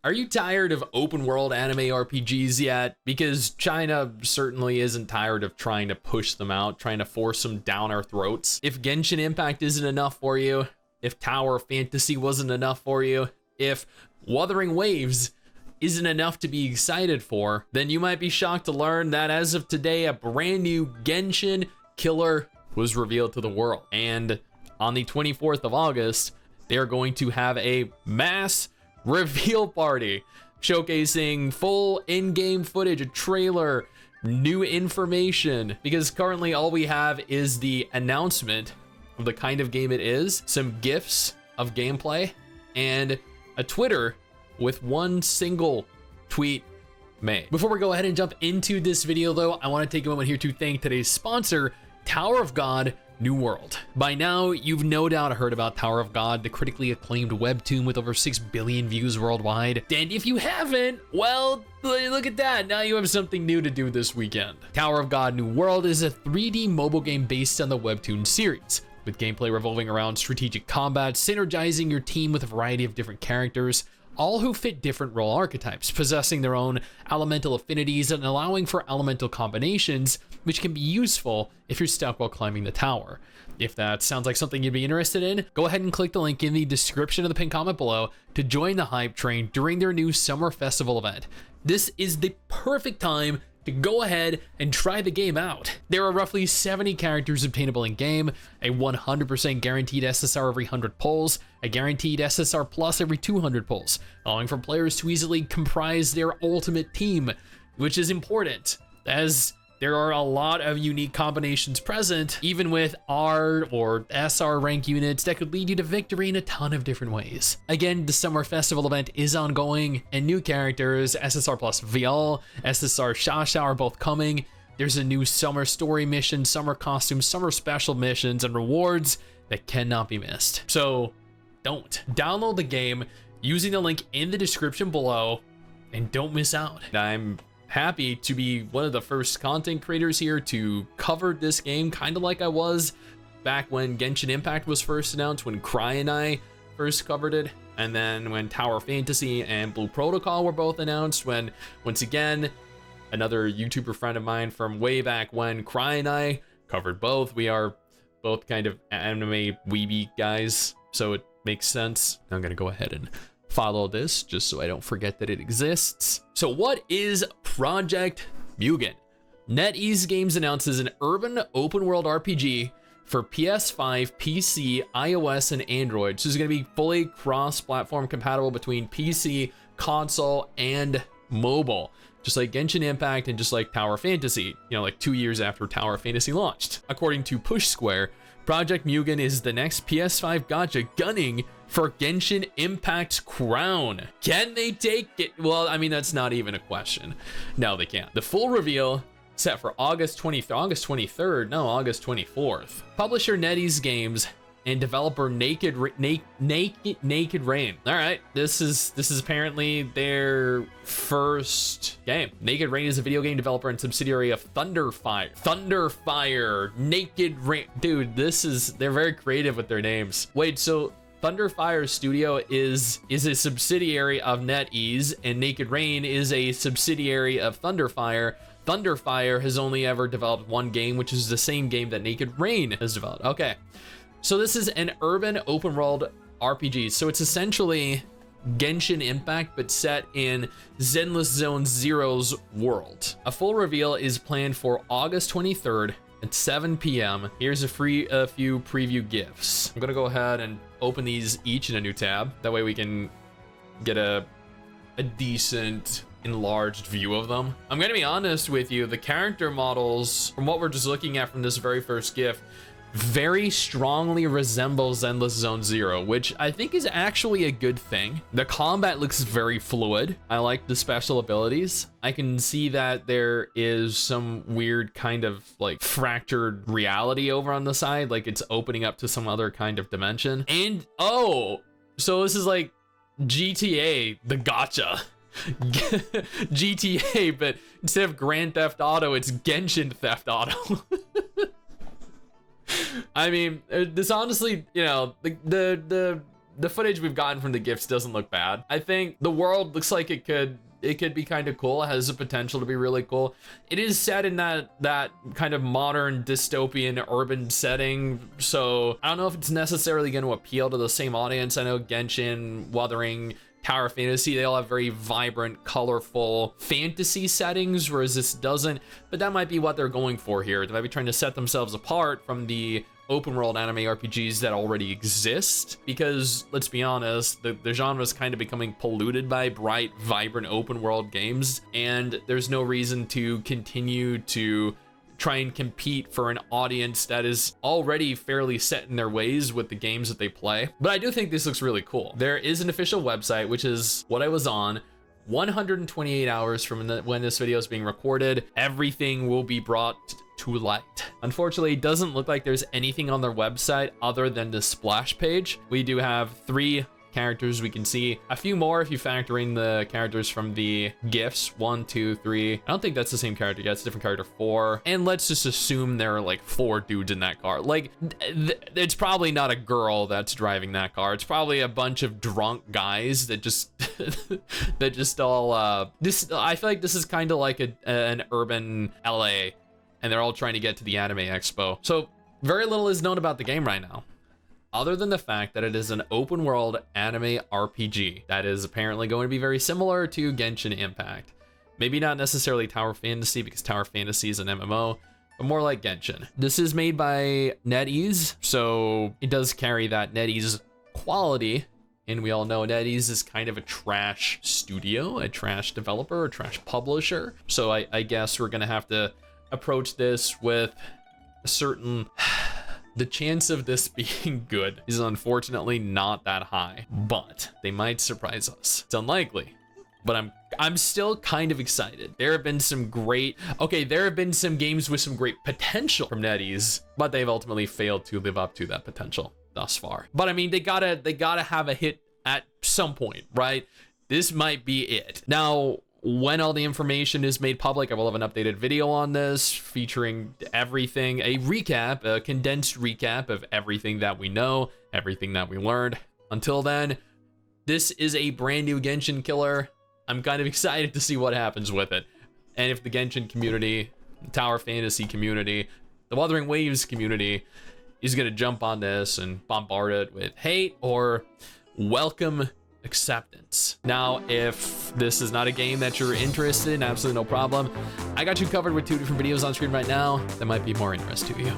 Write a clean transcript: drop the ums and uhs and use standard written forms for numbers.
Are you tired of open world anime RPGs yet? Because China certainly isn't tired of trying to push them out, trying to force them down our throats. If Genshin Impact isn't enough for you, if Tower Fantasy wasn't enough for you, if Wuthering Waves isn't enough to be excited for, then you might be shocked to learn that as of today, a brand new Genshin killer was revealed to the world. And on the 24th of August, they are going to have a mass reveal party showcasing full in-game footage, a trailer, new information, because currently all we have is the announcement of the kind of game it is, some GIFs of gameplay, and a Twitter with one single tweet made. Before we go ahead and jump into this video though, I want to take a moment here to thank today's sponsor, Tower of God New World. By now, you've no doubt heard about Tower of God, the critically acclaimed webtoon with over 6 billion views worldwide. And if you haven't, well, look at that. Now you have something new to do this weekend. Tower of God New World is a 3D mobile game based on the webtoon series, with gameplay revolving around strategic combat, synergizing your team with a variety of different characters, all who fit different role archetypes, possessing their own elemental affinities and allowing for elemental combinations, which can be useful if you're stuck while climbing the tower. If that sounds like something you'd be interested in, go ahead and click the link in the description of the pinned comment below to join the hype train during their new summer festival event. This is the perfect time to go ahead and try the game out. There are roughly 70 characters obtainable in game, a 100% guaranteed SSR every 100 pulls, a guaranteed SSR plus every 200 pulls, allowing for players to easily comprise their ultimate team, which is important, as there are a lot of unique combinations present, even with R or SR rank units that could lead you to victory in a ton of different ways. Again, the summer festival event is ongoing, and new characters, SSR plus Vial, SSR Shasha are both coming. There's a new summer story mission, summer costumes, summer special missions, and rewards that cannot be missed. So don't download the game using the link in the description below, and don't miss out. I'm happy to be one of the first content creators here to cover this game, kind of like I was back when Genshin Impact was first announced, when Cry and I first covered it, and then when Tower Fantasy and Blue Protocol were both announced, when, once again, another YouTuber friend of mine from way back when, Cry and I covered both. We are both kind of anime weeby guys, so it makes sense. I'm gonna go ahead and follow this just so I don't forget that it exists. So what is Project Mugen? NetEase Games announces an urban open world RPG for PS5, PC, iOS, and Android. So it's going to be fully cross-platform compatible between PC, console, and mobile. Just like Genshin Impact and just like Tower Fantasy, like 2 years after Tower Fantasy launched. According to Push Square, Project Mugen is the next PS5 gacha gunning for Genshin Impact's crown. Can they take it? Well, I mean, that's not even a question. No, they can't. The full reveal set for August 24th. Publisher NetEase Games and developer Naked Rain. All right, this is apparently their first game. Naked Rain is a video game developer and subsidiary of Thunderfire. Naked Rain, dude. They're very creative with their names. Wait, so Thunderfire Studio is a subsidiary of NetEase, and Naked Rain is a subsidiary of Thunderfire. Thunderfire has only ever developed one game, which is the same game that Naked Rain has developed. Okay, so this is an urban open world RPG. So it's essentially Genshin Impact, but set in Zenless Zone Zero's world. A full reveal is planned for August 23rd at 7 p.m. Here's a few preview GIFs. I'm gonna go ahead and open these each in a new tab. That way we can get a decent enlarged view of them. I'm gonna be honest with you, the character models, from what we're just looking at from this very first GIF, very strongly resembles Endless Zone Zero, which I think is actually a good thing. The combat looks very fluid. I like the special abilities. I can see that there is some weird kind of like fractured reality over on the side, like it's opening up to some other kind of dimension. And oh, so this is like GTA, the gacha. GTA, but instead of Grand Theft Auto, it's Genshin Theft Auto. I mean, this honestly, the the footage we've gotten from the GIFs doesn't look bad. I think the world looks like it could be kind of cool. It has the potential to be really cool. It is set in that kind of modern dystopian urban setting, so I don't know if it's necessarily going to appeal to the same audience. I know Genshin, Wuthering, Tower Fantasy, they all have very vibrant, colorful fantasy settings, whereas this doesn't, but that might be what they're going for here. They might be trying to set themselves apart from the open world anime RPGs that already exist, because let's be honest, the genre is kind of becoming polluted by bright, vibrant open world games, and there's no reason to continue to try and compete for an audience that is already fairly set in their ways with the games that they play. But I do think this looks really cool. There is an official website, which is what I was on. 128 hours from when this video is being recorded, everything will be brought to light. Unfortunately, it doesn't look like there's anything on their website other than the splash page. We do have 3 characters we can see, a few more if you factor in the characters from the GIFs. 1, 2, 3. I don't think that's the same character yet, it's a different character. 4, and let's just assume there are like 4 dudes in that car. Like it's probably not a girl that's driving that car, it's probably a bunch of drunk guys that just that just all this, I feel like this is kind of like an urban LA, and they're all trying to get to the anime expo. So very little is known about the game right now, other than the fact that it is an open world anime RPG that is apparently going to be very similar to Genshin Impact. Maybe not necessarily Tower Fantasy, because Tower Fantasy is an MMO, but more like Genshin. This is made by NetEase, so it does carry that NetEase quality, and we all know NetEase is kind of a trash studio, a trash developer, a trash publisher. So I guess we're gonna have to approach this with a certain... The chance of this being good is unfortunately not that high, but they might surprise us. It's unlikely, but I'm still kind of excited. There have been some games with some great potential from NetEase, but they've ultimately failed to live up to that potential thus far. But I mean, they gotta have a hit at some point, right? This might be it. Now, when all the information is made public, I will have an updated video on this featuring everything, a condensed recap of everything that we know, everything that we learned. Until then, this is a brand new Genshin killer. I'm kind of excited to see what happens with it. And if the Genshin community, the Tower Fantasy community, the Wuthering Waves community is gonna jump on this and bombard it with hate or welcome acceptance. Now, if this is not a game that you're interested in, absolutely no problem. I got you covered with 2 different videos on screen right now that might be more interest to you.